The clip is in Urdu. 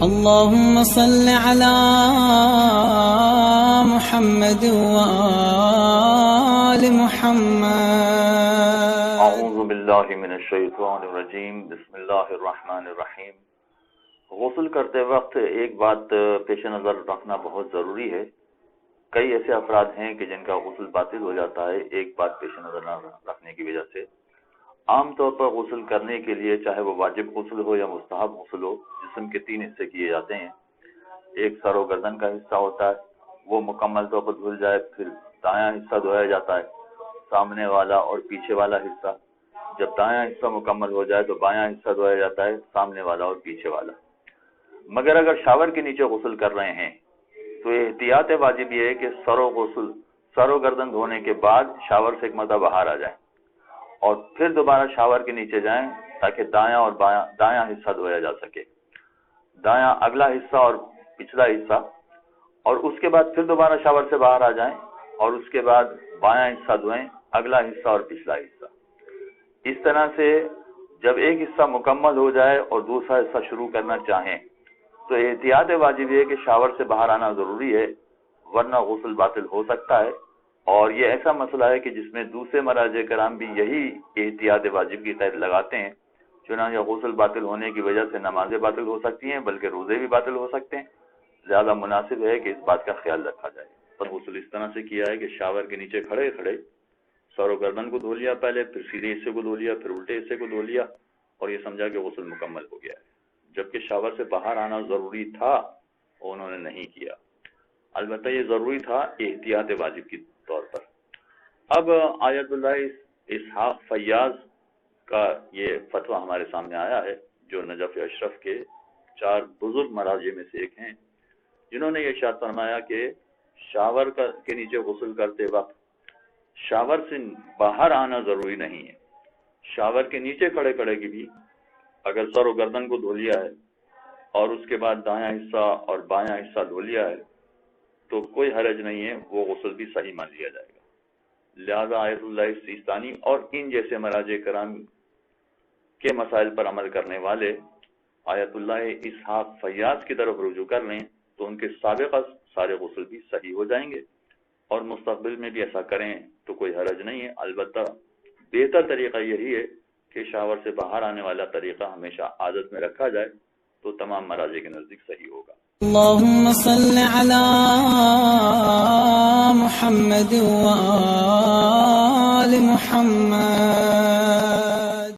اللهم صل على محمد وآل محمد. اعوذ باللہ من الشیطان الرجیم. بسم اللہ الرحمن الرحیم. غسل کرتے وقت ایک بات پیش نظر رکھنا بہت ضروری ہے. کئی ایسے افراد ہیں کہ جن کا غسل باطل ہو جاتا ہے ایک بات پیش نظر نہ رکھنے کی وجہ سے. عام طور پر غسل کرنے کے لیے چاہے وہ واجب غسل ہو یا مستحب غسل ہو، جسم کے 3 حصے کیے جاتے ہیں. ایک سر و گردن کا حصہ ہوتا ہے، وہ مکمل طور پر دھل جائے. پھر دایاں حصہ دھویا جاتا ہے، سامنے والا اور پیچھے والا حصہ. جب دایاں حصہ مکمل ہو جائے تو بایاں حصہ دھویا جاتا ہے، سامنے والا اور پیچھے والا. مگر اگر شاور کے نیچے غسل کر رہے ہیں تو احتیاط واجب یہ ہے کہ سر و گردن دھونے کے بعد شاور سے ایک مرتبہ باہر آ جائیں اور پھر دوبارہ شاور کے نیچے جائیں تاکہ دایاں اور دایاں حصہ دھویا جا سکے. دایاں اگلا حصہ اور پچھلا حصہ، اور اس کے بعد پھر دوبارہ شاور سے باہر آ جائیں اور اس کے بعد بایاں حصہ دھوئیں، اگلا حصہ اور پچھلا حصہ. اس طرح سے جب ایک حصہ مکمل ہو جائے اور دوسرا حصہ شروع کرنا چاہیں تو احتیاط واجب ہے کہ شاور سے باہر آنا ضروری ہے، ورنہ غسل باطل ہو سکتا ہے. اور یہ ایسا مسئلہ ہے کہ جس میں دوسرے مراجع کرام بھی یہی احتیاط واجب کی قید لگاتے ہیں. چنانچہ غسل باطل ہونے کی وجہ سے نمازیں باطل ہو سکتی ہیں، بلکہ روزے بھی باطل ہو سکتے ہیں. زیادہ مناسب ہے کہ اس بات کا خیال رکھا جائے. پر غسل اس طرح سے کیا ہے کہ شاور کے نیچے کھڑے کھڑے سر و گردن کو دھو لیا پہلے، پھر سیدھے حصے کو دھو لیا، پھر الٹے حصے کو دھو لیا اور یہ سمجھا کہ غسل مکمل ہو گیا ہے. جبکہ شاور سے باہر آنا ضروری تھا اور انہوں نے نہیں کیا. البتہ یہ ضروری تھا احتیاط واجب کی طور پر. اب آیت اللہ اسحاق فیاض کا یہ فتویٰ ہمارے سامنے آیا ہے، جو نجف اشرف کے 4 بزرگ مراجع میں سے ایک ہیں، جنہوں نے یہ ارشاد فرمایا کہ شاور کے نیچے غسل کرتے وقت شاور سے باہر آنا ضروری نہیں ہے. شاور کے نیچے کھڑے کھڑے کی بھی اگر سر و گردن کو دھو لیا ہے اور اس کے بعد دایاں حصہ اور بایاں حصہ دھو لیا ہے تو کوئی حرج نہیں ہے، وہ غسل بھی صحیح مان لیا جائے گا. لہذا آیت اللہ سیستانی اور ان جیسے مراجع کرام کے مسائل پر عمل کرنے والے آیت اللہ اسحاق فیاض کی طرف رجوع کر لیں تو ان کے سابقہ سارے غسل بھی صحیح ہو جائیں گے، اور مستقبل میں بھی ایسا کریں تو کوئی حرج نہیں ہے. البتہ بہتر طریقہ یہی ہے کہ شاور سے باہر آنے والا طریقہ ہمیشہ عادت میں رکھا جائے تو تمام مراجع کے نزدیک صحیح ہوگا. اللهم صل على محمد وآل محمد.